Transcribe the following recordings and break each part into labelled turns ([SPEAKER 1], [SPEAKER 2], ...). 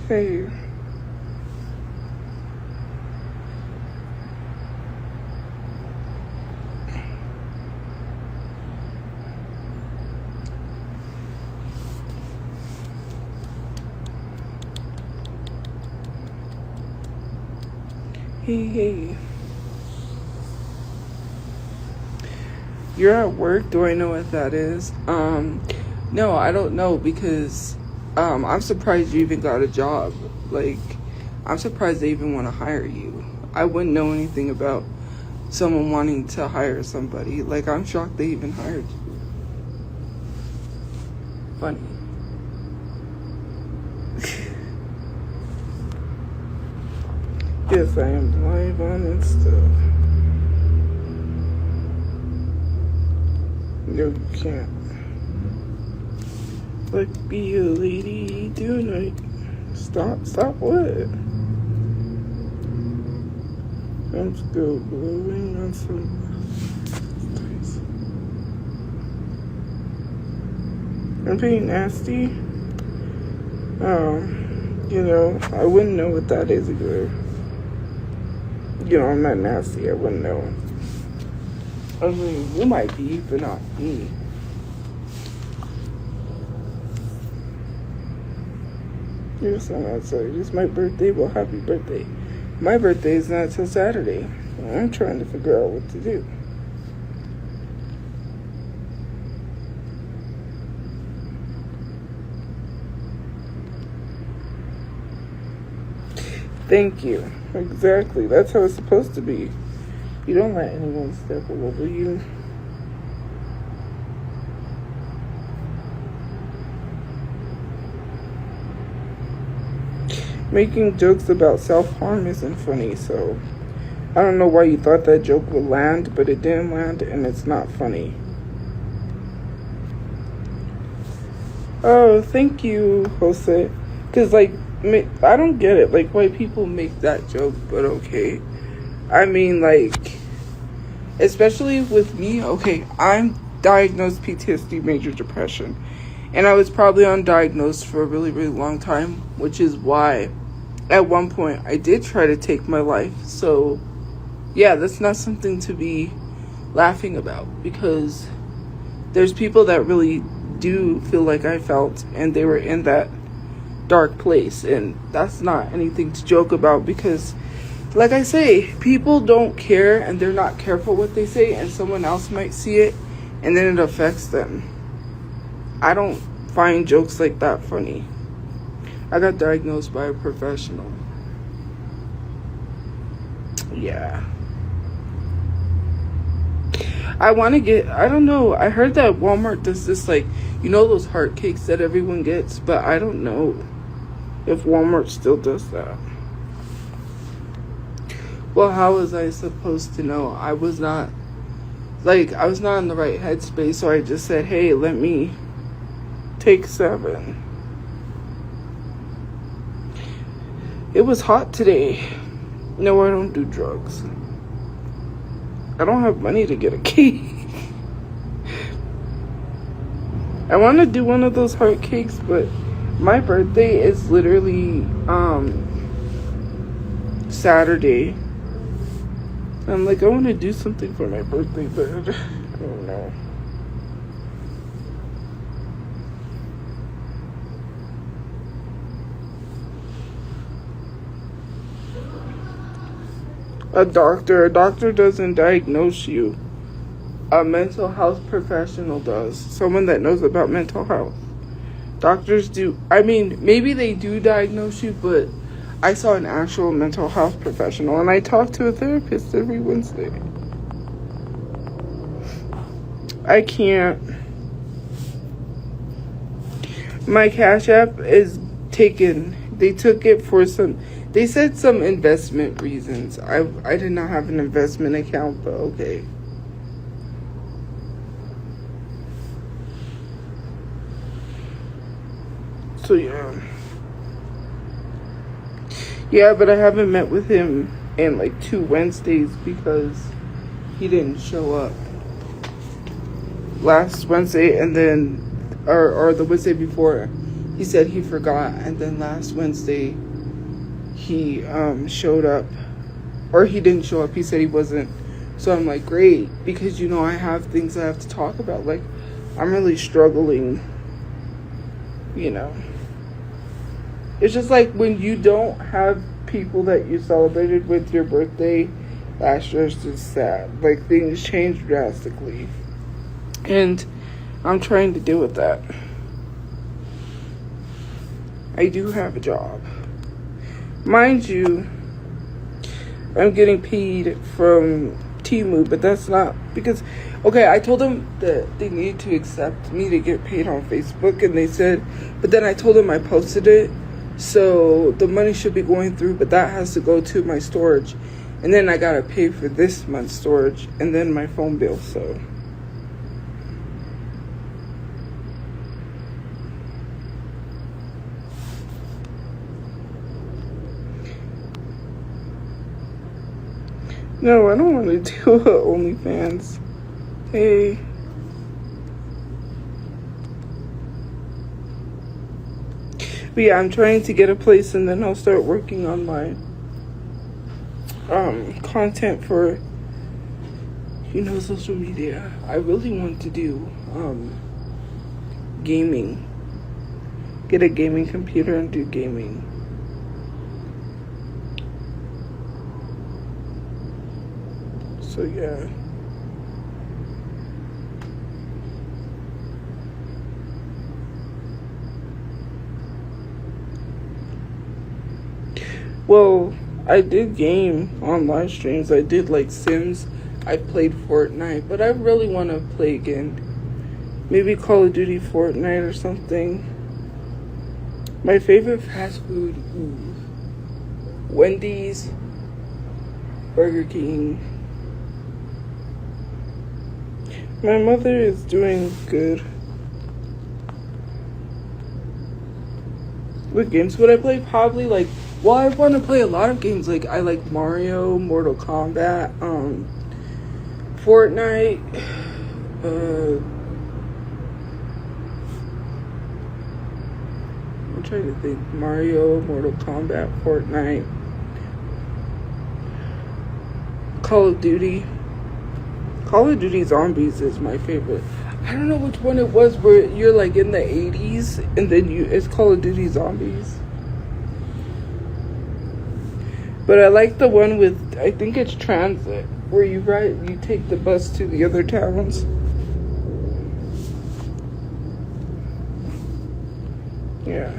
[SPEAKER 1] Hey. Hey. You're at work? Do I know what that is? No, I don't know because I'm surprised you even got a job. Like, I'm surprised they even want to hire you. I wouldn't know anything about someone wanting to hire somebody. Like, I'm shocked they even hired you. Funny. Yes, I am live on Insta. No, you can't. Like, be a lady, do night. Stop what? I'm still blowing on some. I'm being nasty. I wouldn't know what that is either. I'm not nasty. I wouldn't know. I mean, you might be, but not me. Yes, I'm outside. It's my birthday. Well, happy birthday. My birthday is not till Saturday. I'm trying to figure out what to do. Thank you. Exactly. That's how it's supposed to be. You don't let anyone step all over you. Making jokes about self-harm isn't funny, so I don't know why you thought that joke would land, but it didn't land, and it's not funny. Oh, thank you, Jose. Because, I don't get it. Like, why people make that joke, but okay. I mean, especially with me, okay, I'm diagnosed PTSD, major depression. And I was probably undiagnosed for a really, really long time, which is why at one point I did try to take my life. So, yeah, that's not something to be laughing about, because there's people that really do feel like I felt, and they were in that dark place, and that's not anything to joke about, because like I say, people don't care and they're not careful what they say, and someone else might see it and then it affects them. I don't find jokes like that funny. I got diagnosed by a professional. Yeah. I don't know, I heard that Walmart does this, those heart cakes that everyone gets, but I don't know if Walmart still does that. Well, how was I supposed to know? I was not in the right headspace, so I just said, hey, let me take 7. It was hot today. No, I don't do drugs. I don't have money to get a cake. I want to do one of those heart cakes, but my birthday is literally Saturday. I'm I want to do something for my birthday, but I don't know. A doctor doesn't diagnose you. A mental health professional does. Someone that knows about mental health. Doctors do. I mean, maybe they do diagnose you, but I saw an actual mental health professional, and I talk to a therapist every Wednesday. I can't. My Cash App is taken. They took it for they said some investment reasons. I did not have an investment account, but okay. So yeah. Yeah, but I haven't met with him in 2 Wednesdays because he didn't show up last Wednesday, and then or the Wednesday before he said he forgot, and then last Wednesday he showed up, or he didn't show up. He said he wasn't. So I'm like, great, because I have things I have to talk about. Like, I'm really struggling. It's just like when you don't have people that you celebrated with your birthday last year, it's just sad. Like, things change drastically, and I'm trying to deal with that. I do have a job. Mind you, I'm getting paid from Temu, but that's not because, okay, I told them that they needed to accept me to get paid on Facebook, and they said, but then I told them I posted it, so the money should be going through, but that has to go to my storage, and then I gotta pay for this month's storage, and then my phone bill, so. No, I don't want to do OnlyFans. Hey. But yeah, I'm trying to get a place, and then I'll start working on my content for social media. I really want to do gaming. Get a gaming computer and do gaming. So yeah. Well, I did game on live streams. I did like Sims. I played Fortnite, but I really want to play again. Maybe Call of Duty Fortnite or something. My favorite fast food, Wendy's, Burger King. My mother is doing good. What games would I play? Probably I want to play a lot of games. Like, I like Mario, Mortal Kombat, Fortnite, I'm trying to think. Mario, Mortal Kombat, Fortnite, Call of Duty. Call of Duty Zombies is my favorite. I don't know which one it was where you're like in the 80s and then it's Call of Duty Zombies. But I like the one with, I think it's Transit, where you take the bus to the other towns. Yeah.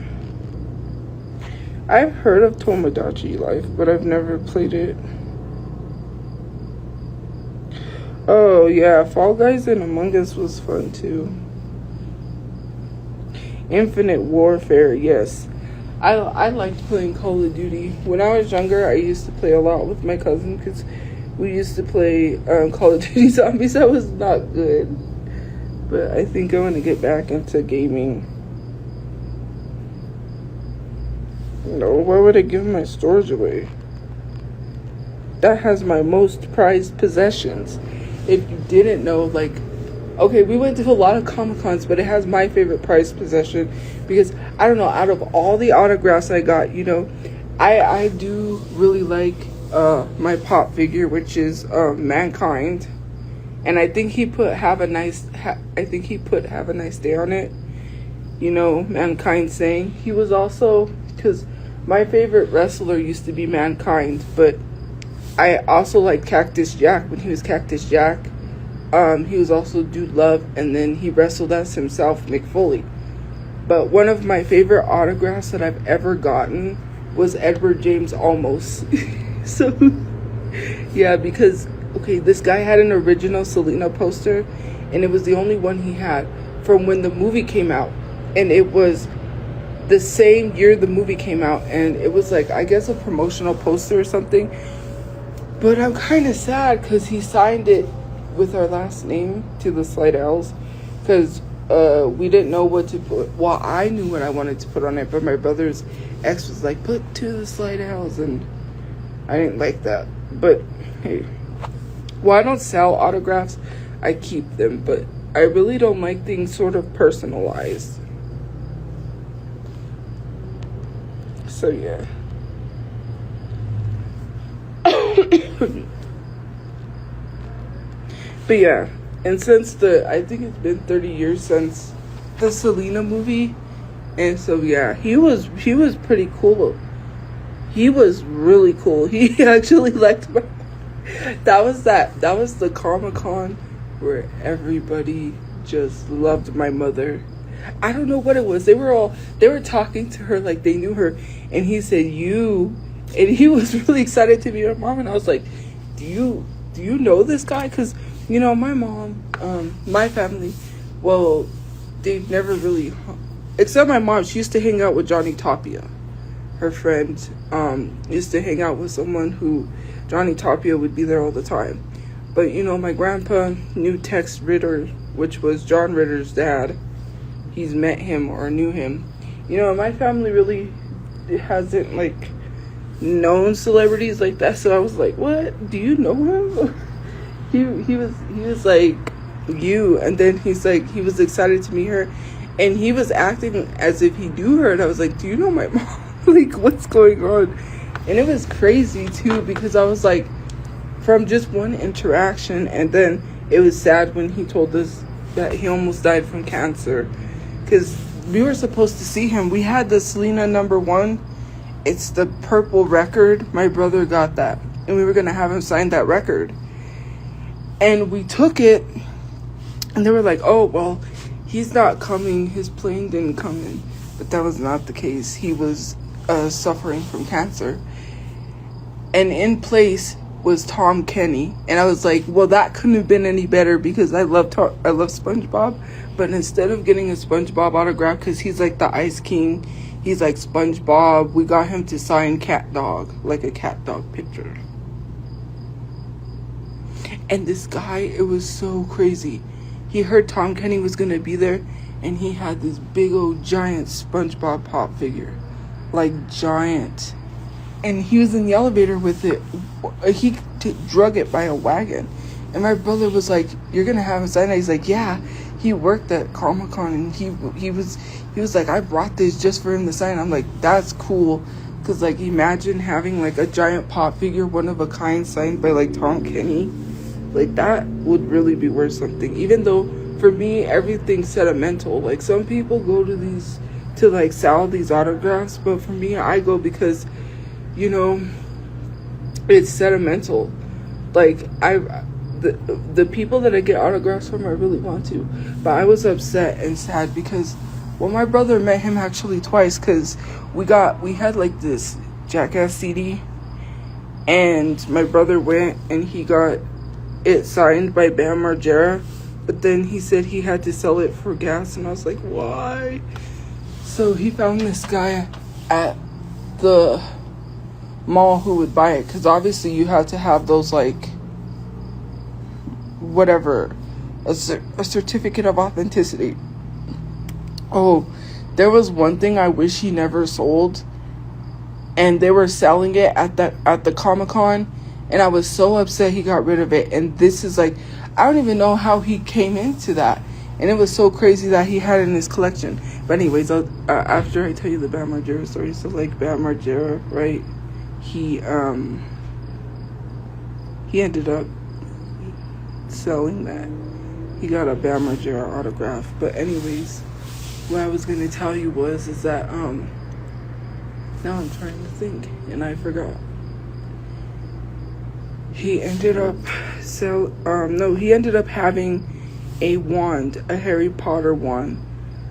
[SPEAKER 1] I've heard of Tomodachi Life, but I've never played it. Oh, yeah, Fall Guys and Among Us was fun, too. Infinite Warfare, yes. I liked playing Call of Duty. When I was younger, I used to play a lot with my cousin because we used to play Call of Duty Zombies. That was not good. But I think I want to get back into gaming. Why would I give my storage away? That has my most prized possessions. If you didn't know, okay, we went to a lot of Comic-Cons, but it has my favorite prized possession because, I don't know, out of all the autographs I got, I do really like my Pop figure, which is Mankind. And I think he put Have a Nice Day on it. Mankind saying. He was also, because my favorite wrestler used to be Mankind, but I also like Cactus Jack when he was Cactus Jack. He was also Dude Love, and then he wrestled as himself, Mick Foley. But one of my favorite autographs that I've ever gotten was Edward James Olmos. So, yeah, because, okay, this guy had an original Selena poster, and it was the only one he had from when the movie came out. And it was the same year the movie came out, and it was I guess a promotional poster or something. But I'm kind of sad because he signed it with our last name to the Slidell's because we didn't know what to put. Well, I knew what I wanted to put on it, but my brother's ex was like, put to the Slidell's, and I didn't like that. But hey, well, I don't sell autographs, I keep them, but I really don't like things sort of personalized. So yeah. But yeah, and since I think it's been 30 years since the Selena movie, and so yeah, he was pretty cool. He was really cool. He actually liked my. That was the Comic-Con where everybody just loved my mother. I don't know what it was. They were talking to her like they knew her, and he said you, and he was really excited to meet her mom, and I was like, do you know this guy? Because my mom, my family, well, they've never really, except my mom. She used to hang out with Johnny Tapia. Her friend used to hang out with someone who Johnny Tapia would be there all the time. But my grandpa knew Tex Ritter, which was John Ritter's dad. He's met him or knew him. My family really hasn't like known celebrities like that. So I was like, "What? Do you know him?" he was like, "You," and then he's like, he was excited to meet her, and he was acting as if he knew her, and I was like, "Do you know my mom?" Like, what's going on? And it was crazy too, because I was like, from just one interaction, and then it was sad when he told us that he almost died from cancer, because we were supposed to see him. We had the Selena #1. It's the purple record. My brother got that, and we were gonna have him sign that record, and we took it, and they were like, "Oh well, he's not coming, his plane didn't come in." But that was not the case. He was suffering from cancer, and in place was Tom Kenny, and I was like, well, that couldn't have been any better, because I love SpongeBob, but instead of getting a SpongeBob autograph, because he's like the Ice King, he's like SpongeBob, we got him to sign Cat Dog, like a cat dog picture. And this guy, it was so crazy. He heard Tom Kenny was gonna be there, and he had this big old giant SpongeBob pop figure, like giant, and he was in the elevator with it. He drug it by a wagon, and my brother was like, "You're gonna have him sign it?" He's like, "Yeah." He worked at Comic-Con, and he was like, "I brought this just for him to sign." I'm like, "That's cool," because like, imagine having like a giant pop figure, one of a kind, signed by like Tom Kenny. Like, that would really be worth something. Even though for me everything's sentimental. Like, some people go to these to like sell these autographs, but for me, I go because it's sentimental. Like, the people that I get autographs from, I really want to, but I was upset and sad because, well, my brother met him actually twice, because we had like this Jackass CD, and my brother went and he got it signed by Bam Margera, but then he said he had to sell it for gas, and I was like, why? So he found this guy at the mall who would buy it, because obviously you had to have those, like, whatever, a certificate of authenticity. Oh, there was one thing I wish he never sold, and they were selling it at the Comic-Con, and I was so upset he got rid of it. And this is like, I don't even know how he came into that, and it was so crazy that he had it in his collection. But anyways, after I tell you the Bam Margera story, so like Bam Margera, right? He ended up selling that. He got a Bam Margera autograph. But anyways, what I was gonna tell you is that now I'm trying to think and I forgot. He ended up he ended up having a wand, a Harry Potter wand,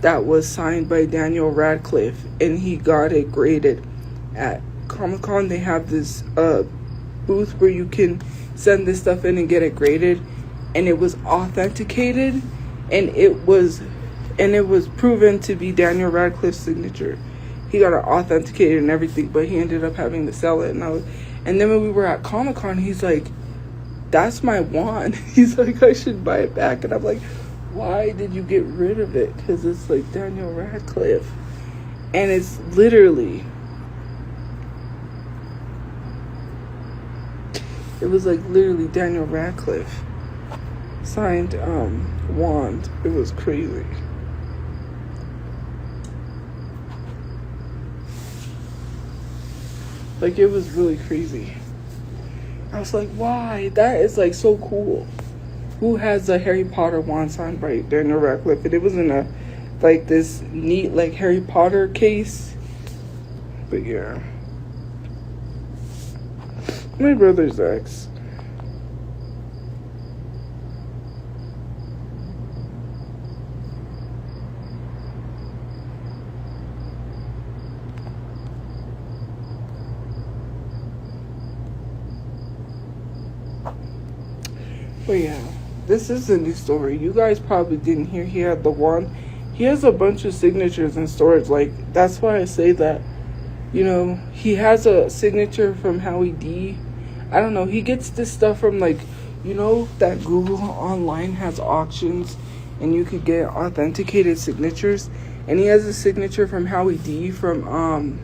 [SPEAKER 1] that was signed by Daniel Radcliffe, and he got it graded at Comic-Con. They have this booth where you can send this stuff in and get it graded, and it was authenticated, and it was proven to be Daniel Radcliffe's signature. He got it authenticated and everything, but he ended up having to sell it. And then when we were at Comic-Con, he's like, "That's my wand." He's like, "I should buy it back." And I'm like, "Why did you get rid of it?" Because it's like Daniel Radcliffe, and it's literally, it was like literally Daniel Radcliffe signed wand. It was crazy. Like, it was really crazy. I was like, why? That is, like, so cool. Who has a Harry Potter wand signed by Daniel Radcliffe? And it was in a, like, this neat, like, Harry Potter case. But, yeah. My brother's ex. But yeah, this is a new story. You guys probably didn't hear he had the one. He has a bunch of signatures in storage. Like, that's why I say that, you know, he has a signature from Howie D. I don't know. He gets this stuff from, like, you know, that Google online has auctions and you could get authenticated signatures. And he has a signature from Howie D from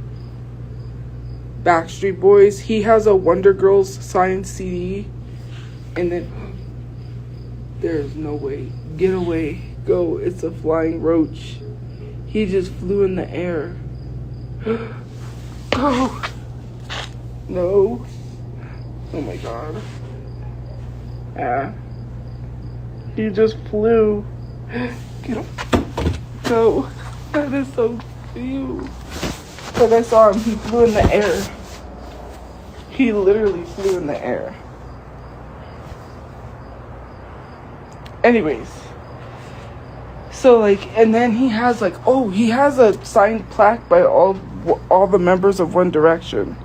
[SPEAKER 1] Backstreet Boys. He has a Wonder Girls signed CD. And then there's no way. Get away. Go. It's a flying roach. He just flew in the air. Go. No. Oh my god. Ah. He just flew. Get him. Go. That is so cute. But I saw him. He flew in the air. He literally flew in the air. Anyways, so like, and then he has like, oh, he has a signed plaque by all the members of One Direction.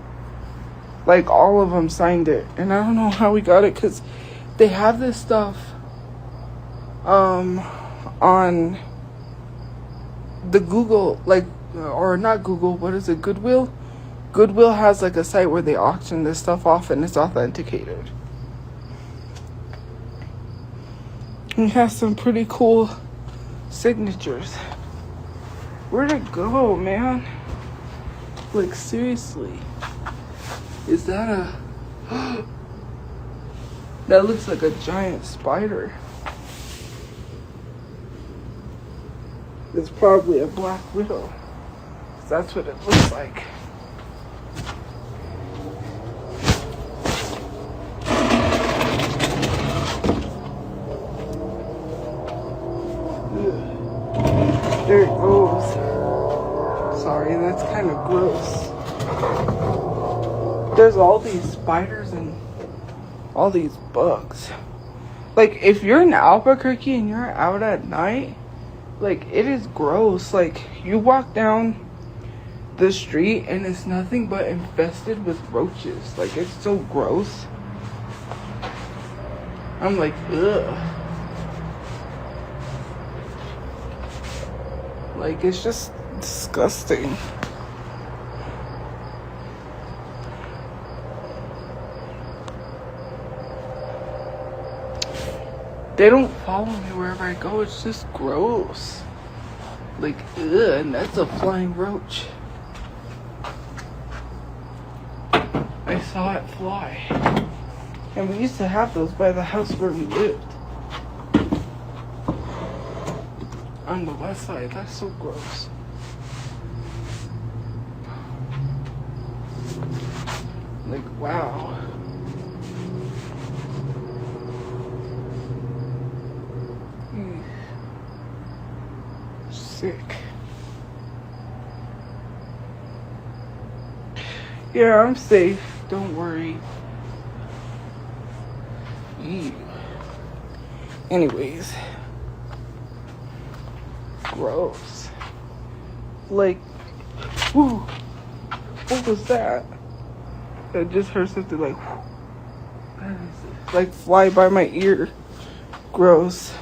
[SPEAKER 1] Like, all of them signed it, and I don't know how he got it, because they have this stuff on the Google, like, or not Google, what is it, Goodwill? Goodwill has like a site where they auction this stuff off, and it's authenticated. He has some pretty cool signatures. Where'd it go, man? Like, seriously. Is that a... That looks like a giant spider. It's probably a black widow. That's what it looks like. There it goes. Sorry, that's kind of gross. There's all these spiders and all these bugs. Like, if you're in Albuquerque and you're out at night, like, it is gross. Like, you walk down the street and it's nothing but infested with roaches. Like, it's so gross. I'm like, ugh. Like, it's just disgusting. They don't follow me wherever I go. It's just gross. Like, ugh, and that's a flying roach. I saw it fly. And we used to have those by the house where we lived. On the west side. That's so gross. Like, wow. Sick. Yeah, I'm safe. Don't worry. Ew. Anyways. Gross. Like, whoo. What was that? I just heard something like, that is, like, fly by my ear. Gross.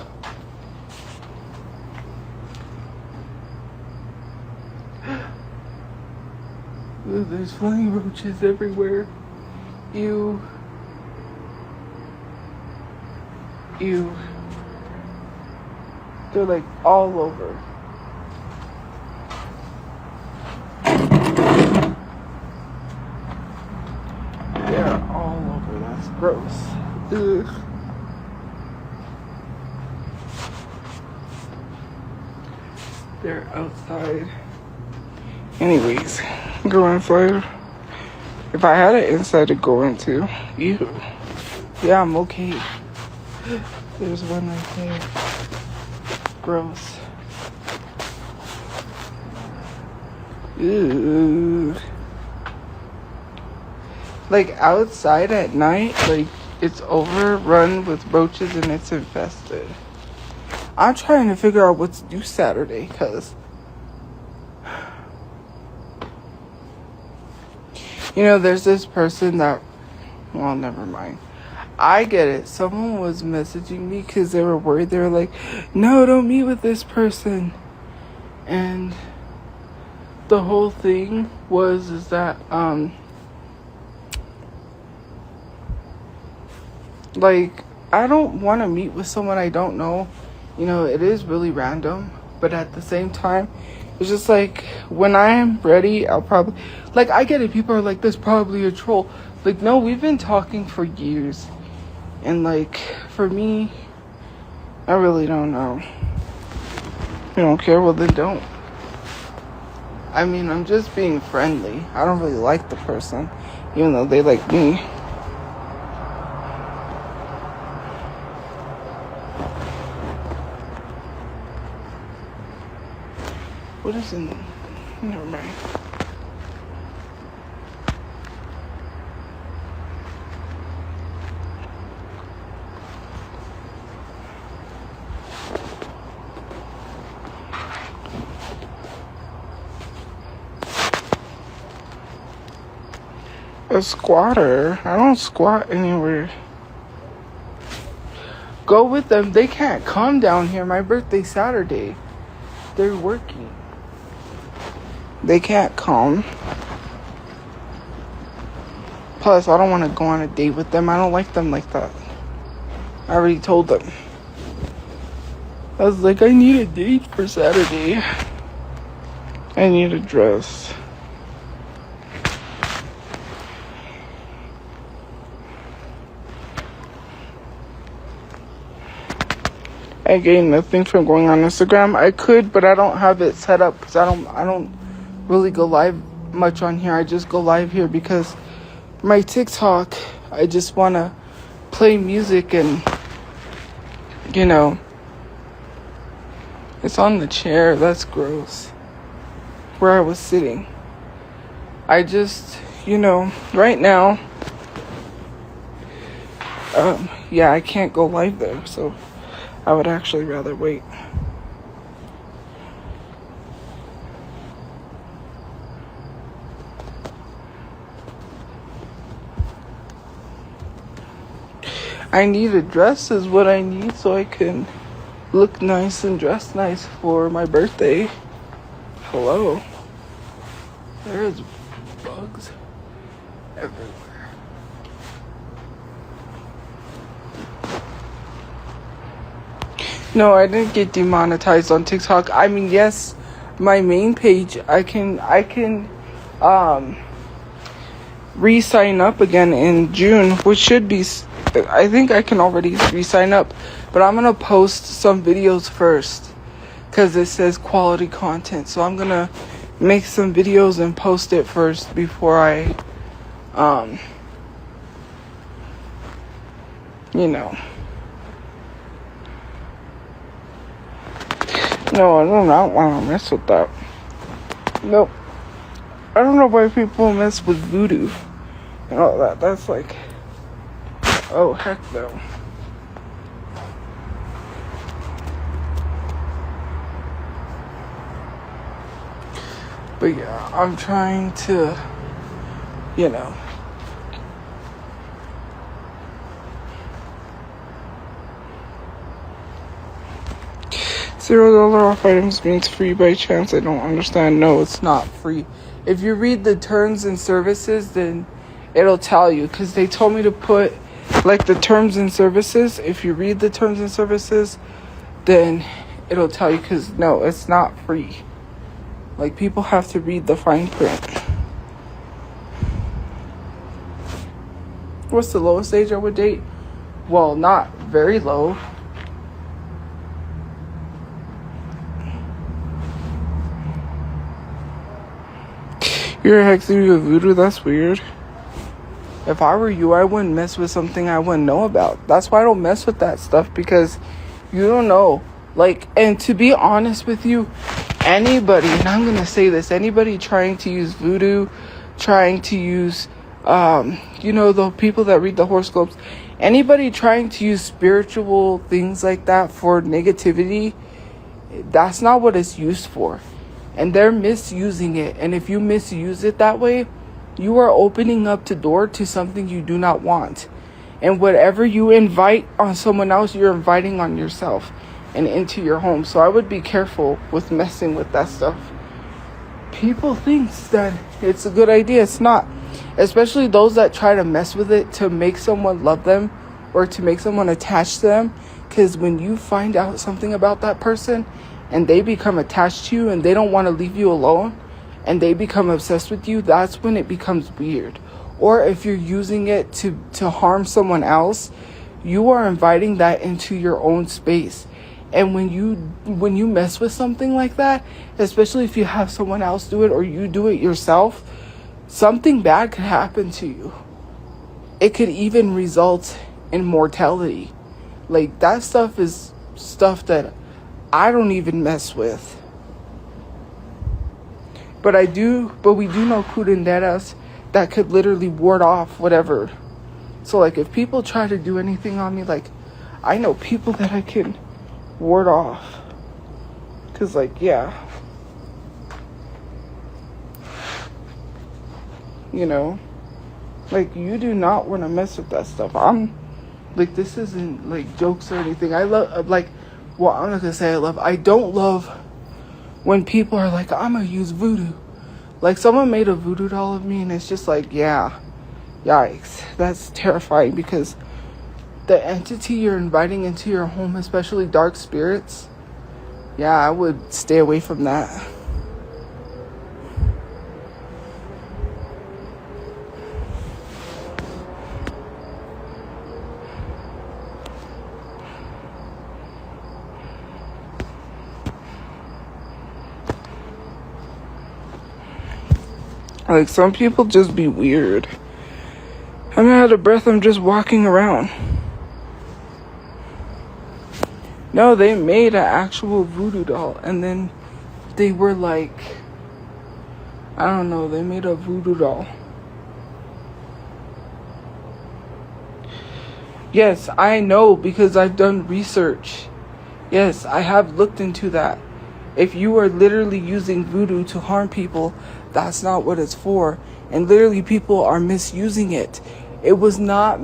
[SPEAKER 1] Ooh, there's flying roaches everywhere. Ew. Ew. They're like all over. They're all over. That's gross. Ugh. They're outside. Anyways, go inside. If I had an inside to go into, ew. Yeah, I'm okay. There's one right there. Gross. Ew. Like outside at night, like it's overrun with roaches and it's infested. I'm trying to figure out what to do Saturday, cause you know, there's this person that, well, never mind. I get it. Someone was messaging me because they were worried. They were like, no, don't meet with this person. And the whole thing is that, like, I don't want to meet with someone I don't know. You know, it is really random. But at the same time, it's just like, when I'm ready, I'll probably, like, I get it. People are like, this probably a troll. Like, no, we've been talking for years. And, like, for me, I really don't know. You don't care? Well, then don't. I mean, I'm just being friendly. I don't really like the person, even though they like me. What is in... Never mind. A squatter? I don't squat anywhere. Go with them. They can't come down here. My birthday's Saturday. They're working. They can't come. Plus, I don't want to go on a date with them. I don't like them like that. I already told them. I was like, I need a date for Saturday. I need a dress. I gain nothing from going on Instagram. I could, but I don't have it set up because I don't really go live much on here. I just go live here because my TikTok, I just want to play music and, you know, it's on the chair. That's gross. Where I was sitting. I just, you know, right now, yeah, I can't go live there, so I would actually rather wait. I need a dress is what I need so I can look nice and dress nice for my birthday. Hello. There's bugs everywhere. No, I didn't get demonetized on TikTok. I mean, yes, my main page, I can re-sign up again in June, which should be, I think I can already re-sign up, but I'm gonna post some videos first because it says quality content. So I'm gonna make some videos and post it first before I, you know. No, I do not want to mess with that. Nope. I don't know why people mess with voodoo and all that. That's like, oh, heck no. But yeah, I'm trying to, you know. $0 off items means free by chance. I don't understand. No, it's not free. If you read the terms and services, then it'll tell you. Because they told me to put, like, the terms and services. If you read the terms and services, then it'll tell you. Because, no, it's not free. Like, people have to read the fine print. What's the lowest age I would date? Well, not very low. You're hexing me with voodoo? That's weird. If I were you, I wouldn't mess with something I wouldn't know about. That's why I don't mess with that stuff, because you don't know. Like, and to be honest with you, anybody, and I'm going to say this, anybody trying to use voodoo, trying to use, the people that read the horoscopes, anybody trying to use spiritual things like that for negativity, that's not what it's used for. And they're misusing it. And if you misuse it that way, you are opening up the door to something you do not want. And whatever you invite on someone else, you're inviting on yourself and into your home. So I would be careful with messing with that stuff. People think that it's a good idea. It's not. Especially those that try to mess with it to make someone love them or to make someone attached to them. Because when you find out something about that person and they become attached to you and they don't want to leave you alone, and they become obsessed with you, that's when it becomes weird. Or if you're using it to harm someone else, you are inviting that into your own space. And when you mess with something like that, especially if you have someone else do it or you do it yourself, something bad could happen to you. It could even result in mortality. Like, that stuff is stuff that I don't even mess with. But we do know curanderas that could literally ward off whatever. So, like, if people try to do anything on me, like, I know people that I can ward off. Because, like, yeah. Like, you do not want to mess with that stuff. Like, this isn't, like, jokes or anything. I love, like, well, I'm not going to say I don't love when people are like, I'm going to use voodoo. Like, someone made a voodoo doll of me, and it's just like, yeah, yikes. That's terrifying, because the entity you're inviting into your home, especially dark spirits, yeah, I would stay away from that. Like, some people just be weird. I'm out of breath. I'm just walking around. No, they made an actual voodoo doll. And then they were like, I don't know, they made a voodoo doll. Yes, I know, because I've done research. Yes, I have looked into that. If you are literally using voodoo to harm people, that's not what it's for. And literally people are misusing it. It was not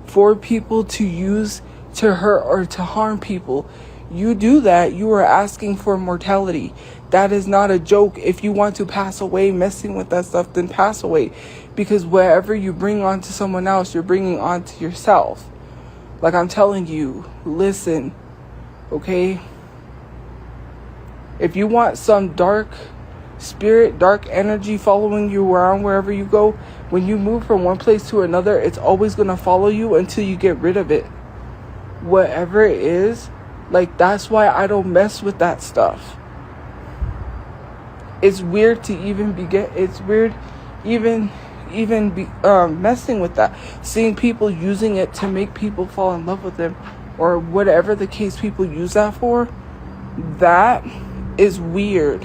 [SPEAKER 1] for people to use to hurt or to harm people. You do that, you are asking for mortality. That is not a joke. If you want to pass away messing with that stuff, then pass away. Because whatever you bring onto someone else, you're bringing onto yourself. Like, I'm telling you, listen, okay? If you want some dark spirit, dark energy following you around wherever you go, when you move from one place to another, it's always going to follow you until you get rid of it. Whatever it is, like, that's why I don't mess with that stuff. It's weird to messing with that. Seeing people using it to make people fall in love with them, or whatever the case people use that for, that is weird.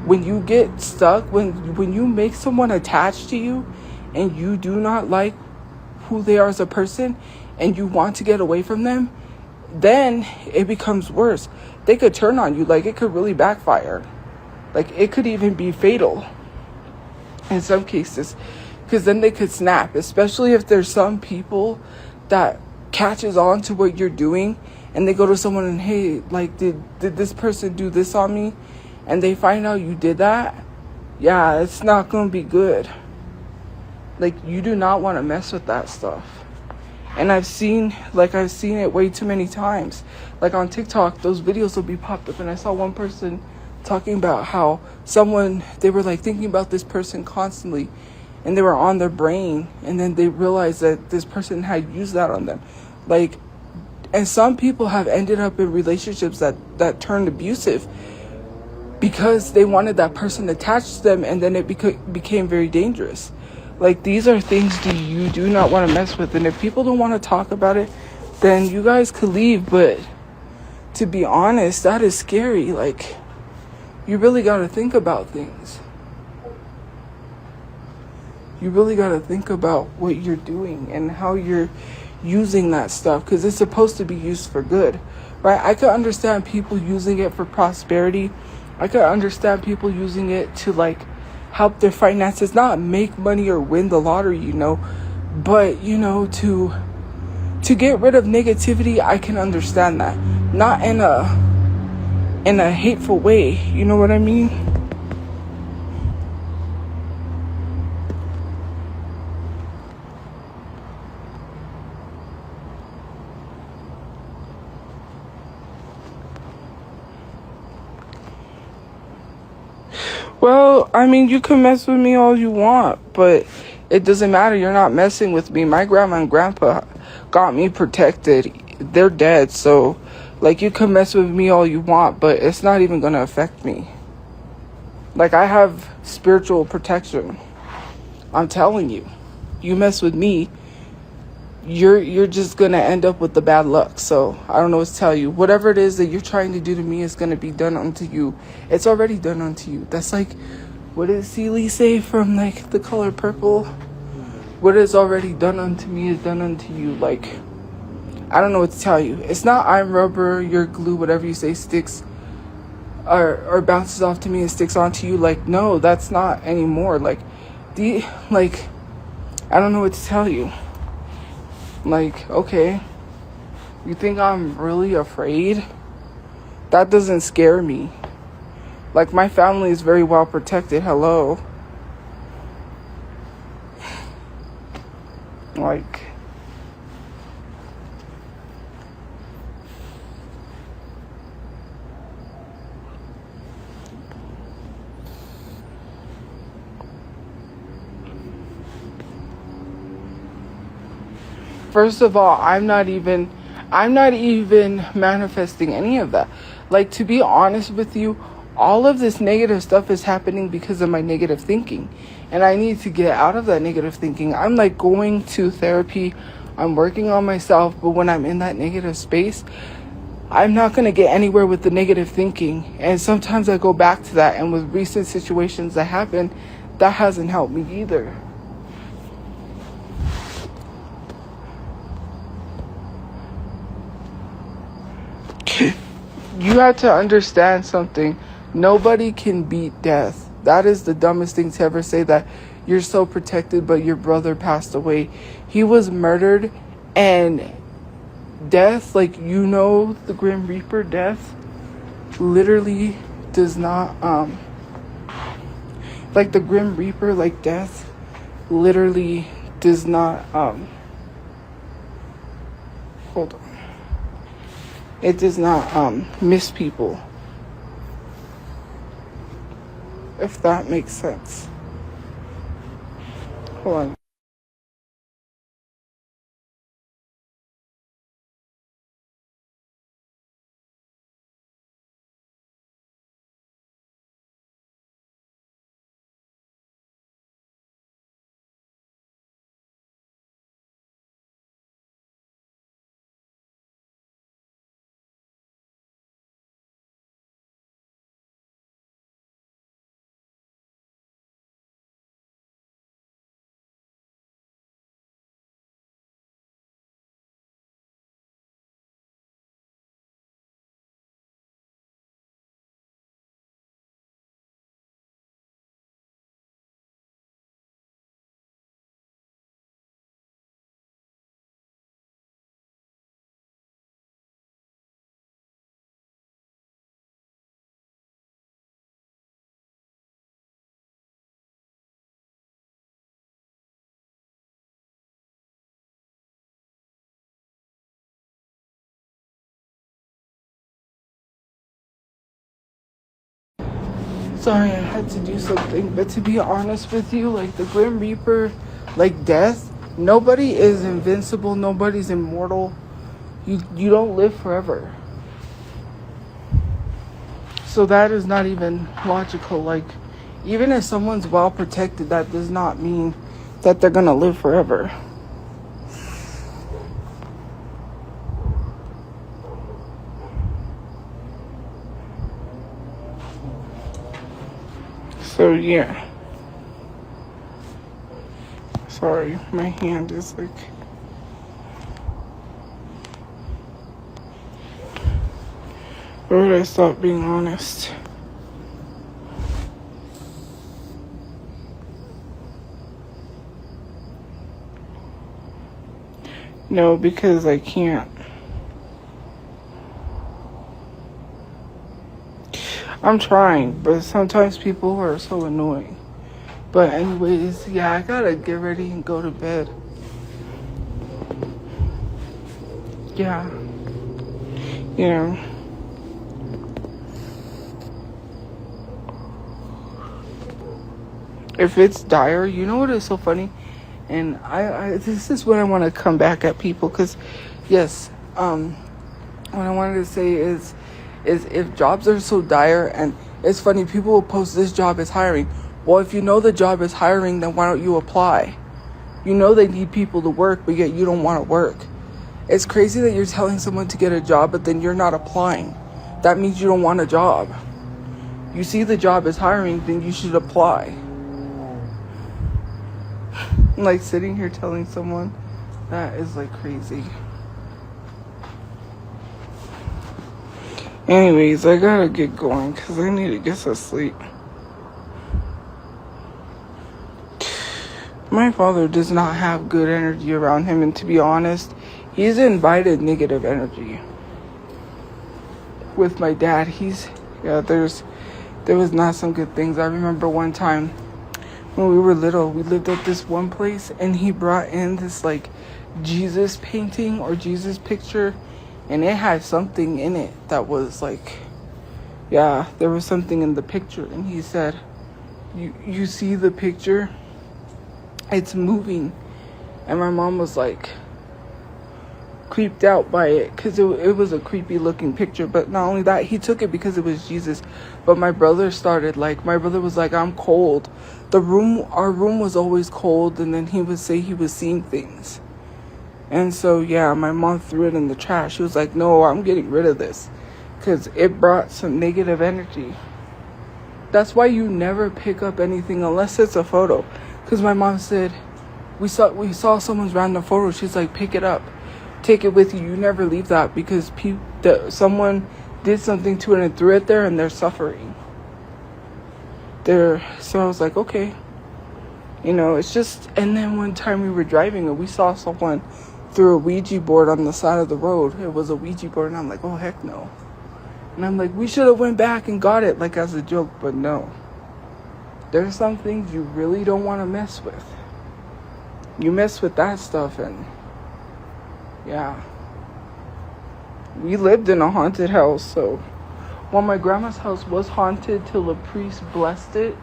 [SPEAKER 1] When you get stuck, when you make someone attached to you and you do not like who they are as a person and you want to get away from them, then it becomes worse. They could turn on you. Like, it could really backfire. Like, it could even be fatal in some cases, because then they could snap, especially if there's some people that catches on to what you're doing and they go to someone and, hey, like, did this person do this on me? And they find out you did that. Yeah, it's not going to be good. Like, you do not want to mess with that stuff. And I've seen it way too many times. Like, on TikTok, those videos will be popped up, and I saw one person talking about how they were like thinking about this person constantly, and they were on their brain, and then they realized that this person had used that on them. Like, and some people have ended up in relationships that turned abusive because they wanted that person attached to them, and then it became very dangerous. Like, these are things you do not want to mess with, and if people don't want to talk about it, then you guys could leave. But to be honest, that is scary. Like, you really got to think about things. You really got to think about what you're doing and how you're using that stuff, because it's supposed to be used for good, right? I could understand people using it for prosperity. I could understand people using it to, like, help their finances, not make money or win the lottery, but, to get rid of negativity. I can understand that. Not in a hateful way, you know what I mean? Well, I mean, you can mess with me all you want, but it doesn't matter. You're not messing with me. My grandma and grandpa got me protected. They're dead, so, like, you can mess with me all you want, but it's not even going to affect me. Like, I have spiritual protection. I'm telling you. You mess with me, you're just going to end up with the bad luck. So, I don't know what to tell you. Whatever it is that you're trying to do to me is going to be done unto you. It's already done unto you. That's like, what did Celie say from, like, The Color Purple? What is already done unto me is done unto you. Like, I don't know what to tell you. It's not I'm rubber, you're glue, whatever you say sticks or bounces off to me and sticks onto you. Like, no, that's not anymore. Like, I don't know what to tell you. Like, okay, you think I'm really afraid? That doesn't scare me. Like, my family is very well protected. Hello. Like, first of all, I'm not even manifesting any of that. Like, to be honest with you, all of this negative stuff is happening because of my negative thinking. And I need to get out of that negative thinking. I'm, like, going to therapy. I'm working on myself. But when I'm in that negative space, I'm not going to get anywhere with the negative thinking. And sometimes I go back to that. And with recent situations that happen, that hasn't helped me either. You have to understand something. Nobody can beat death. That is the dumbest thing to ever say, that you're so protected, but your brother passed away. He was murdered, and death, like, the Grim Reaper, death literally does not, like, the Grim Reaper, like, death literally does not, hold on. It does not miss people, if that makes sense. Hold on. Sorry, I had to do something. But to be honest with you, like, the Grim Reaper, like, death, nobody is invincible. Nobody's immortal. You don't live forever. So that is not even logical. Like, even if someone's well protected, that does not mean that they're gonna live forever. So yeah. Sorry, my hand is like... Where would I stop being honest? No, because I can't. I'm trying, but sometimes people are so annoying. But anyways, yeah, I gotta get ready and go to bed. Yeah. You know. If it's dire, you know what is so funny? And I this is what I want to come back at people, because yes, what I wanted to say is if jobs are so dire, and it's funny, people will post this job is hiring. Well, if you know the job is hiring, then why don't you apply? You know they need people to work, but yet you don't want to work. It's crazy that you're telling someone to get a job, but then you're not applying. That means you don't want a job. You see the job is hiring, then you should apply. Like, sitting here telling someone that is like crazy. Anyways, I gotta get going because I need to get some sleep. My father does not have good energy around him, and to be honest, he's invited negative energy. With my dad, there was not some good things. I remember one time when we were little, we lived at this one place, and he brought in this like Jesus painting or Jesus picture, and it had something in it that was like, yeah, there was something in the picture. And he said, you see the picture? It's moving. And my mom was like creeped out by it, because it was a creepy looking picture. But not only that, he took it because it was Jesus. But my brother was like, I'm cold. Our room was always cold, and then he would say he was seeing things. And so yeah, my mom threw it in the trash. She was like, no, I'm getting rid of this, because it brought some negative energy. That's why you never pick up anything unless it's a photo. Because my mom said, we saw someone's random photo. She's like, pick it up, take it with you. You never leave that, because someone did something to it and threw it there, and they're suffering. So I was like, okay, it's just. And then one time we were driving and we saw someone threw a Ouija board on the side of the road. It was a Ouija board, and I'm like, oh heck no. And I'm like, we should have went back and got it, like as a joke, but no. There's some things you really don't want to mess with. You mess with that stuff, and yeah. We lived in a haunted house, so well, my grandma's house was haunted till a priest blessed it.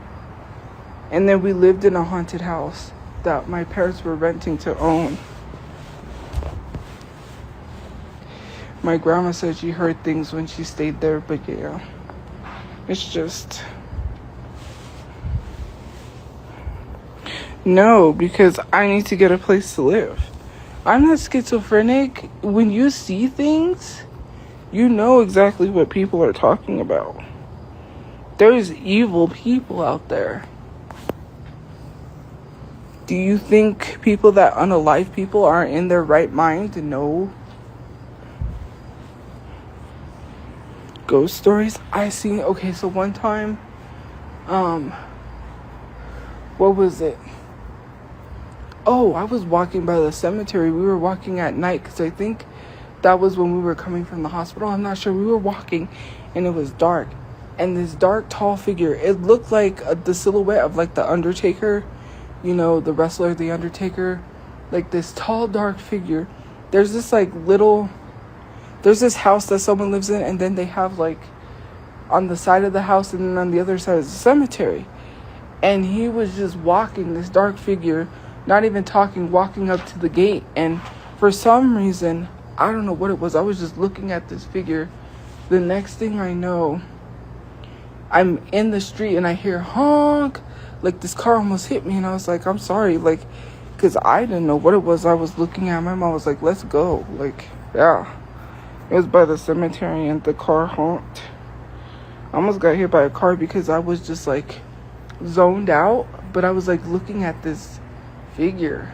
[SPEAKER 1] And then we lived in a haunted house that my parents were renting to own. My grandma said she heard things when she stayed there, but yeah. It's just... No, because I need to get a place to live. I'm not schizophrenic. When you see things, you know exactly what people are talking about. There's evil people out there. Do you think people that unalive people are in their right mind? No. Ghost stories I seen. Okay, so one time, what was it? Oh, I was walking by the cemetery. We were walking at night, because I think that was when we were coming from the hospital. I'm not sure. We were walking, and it was dark. And this dark, tall figure, it looked like the silhouette of like the Undertaker, the wrestler, the Undertaker. Like this tall, dark figure. There's this there's this house that someone lives in, and then they have like on the side of the house, and then on the other side is the cemetery. And he was just walking, this dark figure, not even talking, walking up to the gate. And for some reason, I don't know what it was, I was just looking at this figure. The next thing I know, I'm in the street and I hear honk, like this car almost hit me, and I was like, I'm sorry, like, because I didn't know what it was I was looking at. My mom was like, let's go. Like, yeah. It was by the cemetery and the car honked. I almost got hit by a car because I was just like zoned out, but I was like looking at this figure.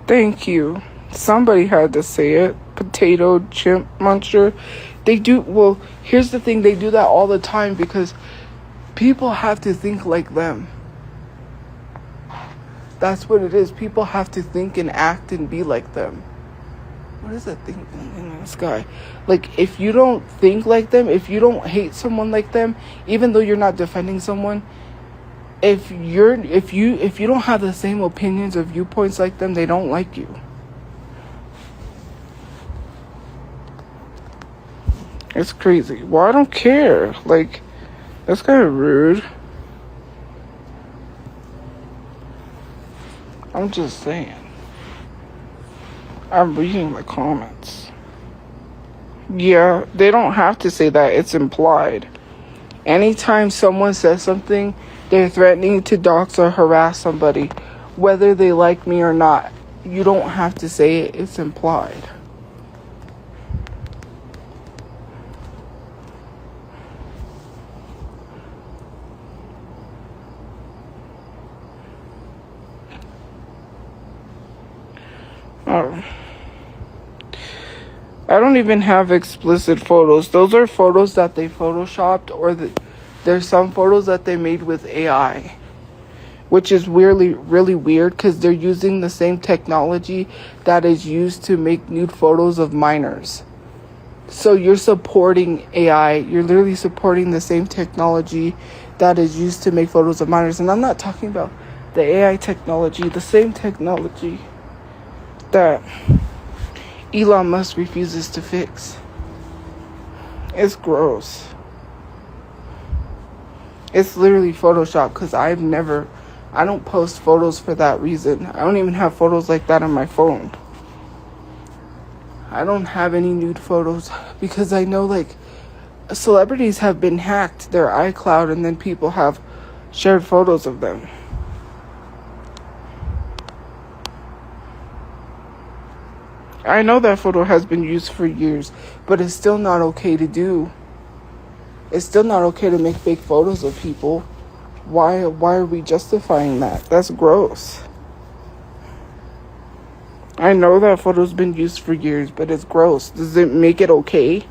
[SPEAKER 1] Thank you. Somebody had to say it. Potato chimp muncher. They do, well, here's the thing, they do that all the time because people have to think like them. That's what it is. People have to think and act and be like them. What is that thing in the sky? Like, if you don't think like them, if you don't hate someone like them, even though you're not defending someone, if you don't have the same opinions or viewpoints like them, they don't like you. It's crazy. Well, I don't care. Like, that's kind of rude. I'm just saying. I'm reading the comments. Yeah, they don't have to say that. It's implied. Anytime someone says something, they're threatening to dox or harass somebody, whether they like me or not. You don't have to say it. It's implied. Oh. I don't even have explicit photos. Those are photos that they photoshopped, or there's some photos that they made with AI, which is really weird because they're using the same technology that is used to make nude photos of minors. So you're supporting AI. You're literally supporting the same technology that is used to make photos of minors. And I'm not talking about the AI technology, the same technology that Elon Musk refuses to fix. It's gross. It's literally Photoshop because I don't post photos for that reason. I don't even have photos like that on my phone. I don't have any nude photos because I know, like, celebrities have been hacked their iCloud and then people have shared photos of them. I know that photo has been used for years, but it's still not okay to do. It's still not okay to make fake photos of people. Why are we justifying that? That's gross. I know that photo's been used for years, but it's gross. Does it make it okay?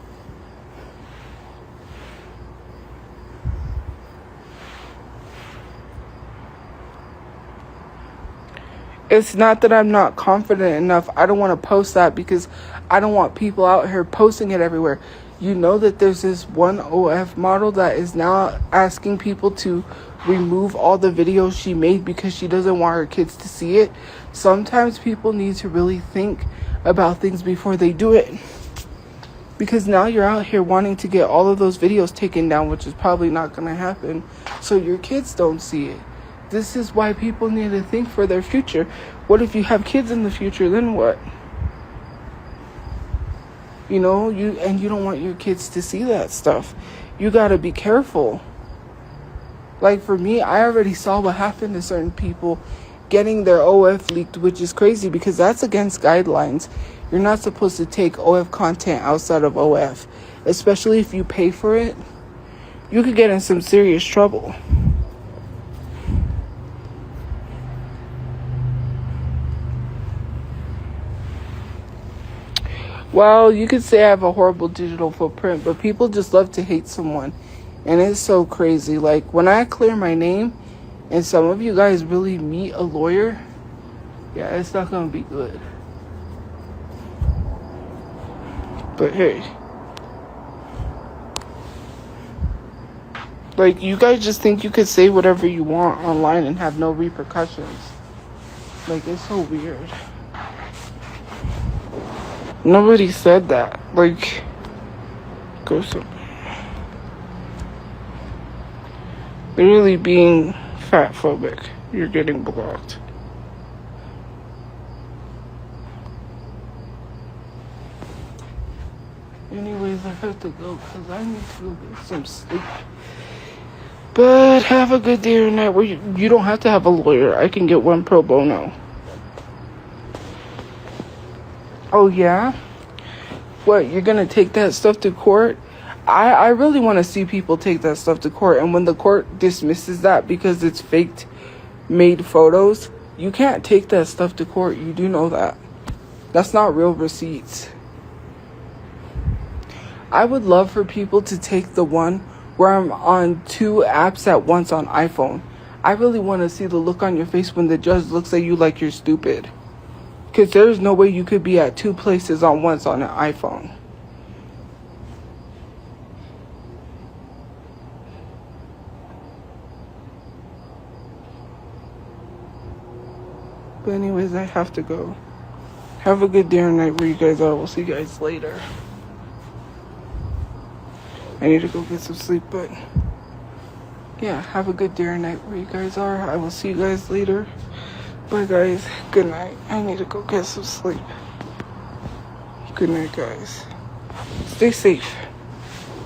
[SPEAKER 1] It's not that I'm not confident enough. I don't want to post that because I don't want people out here posting it everywhere. You know that there's this one OF model that is now asking people to remove all the videos she made because she doesn't want her kids to see it. Sometimes people need to really think about things before they do it. Because now you're out here wanting to get all of those videos taken down, which is probably not going to happen, so your kids don't see it. This is why people need to think for their future. What if you have kids in the future, then what? You know, you don't want your kids to see that stuff. You gotta be careful. Like for me, I already saw what happened to certain people getting their OF leaked, which is crazy because that's against guidelines. You're not supposed to take OF content outside of OF, especially if you pay for it. You could get in some serious trouble. Well, you could say I have a horrible digital footprint, but people just love to hate someone. And it's so crazy. Like, when I clear my name and some of you guys really meet a lawyer, yeah, it's not going to be good. But hey. Like, you guys just think you could say whatever you want online and have no repercussions. Like, it's so weird. Nobody said that. Like, go somewhere. Literally being fat phobic. You're getting blocked. Anyways, I have to go because I need to go get some sleep. But have a good day or night where you don't have to have a lawyer. I can get one pro bono. Oh, yeah? What, you're going to take that stuff to court? I really want to see people take that stuff to court. And when the court dismisses that because it's faked made photos, you can't take that stuff to court. You do know that. That's not real receipts. I would love for people to take the one where I'm on 2 apps at once on iPhone. I really want to see the look on your face when the judge looks at you like you're stupid. Because there's no way you could be at 2 places on once on an iPhone. But anyways, I have to go. Have a good day or night where you guys are. We'll see you guys later. I need to go get some sleep, but yeah, have a good day or night where you guys are. I will see you guys later. Bye, guys. Good night. I need to go get some sleep. Good night, guys. Stay safe.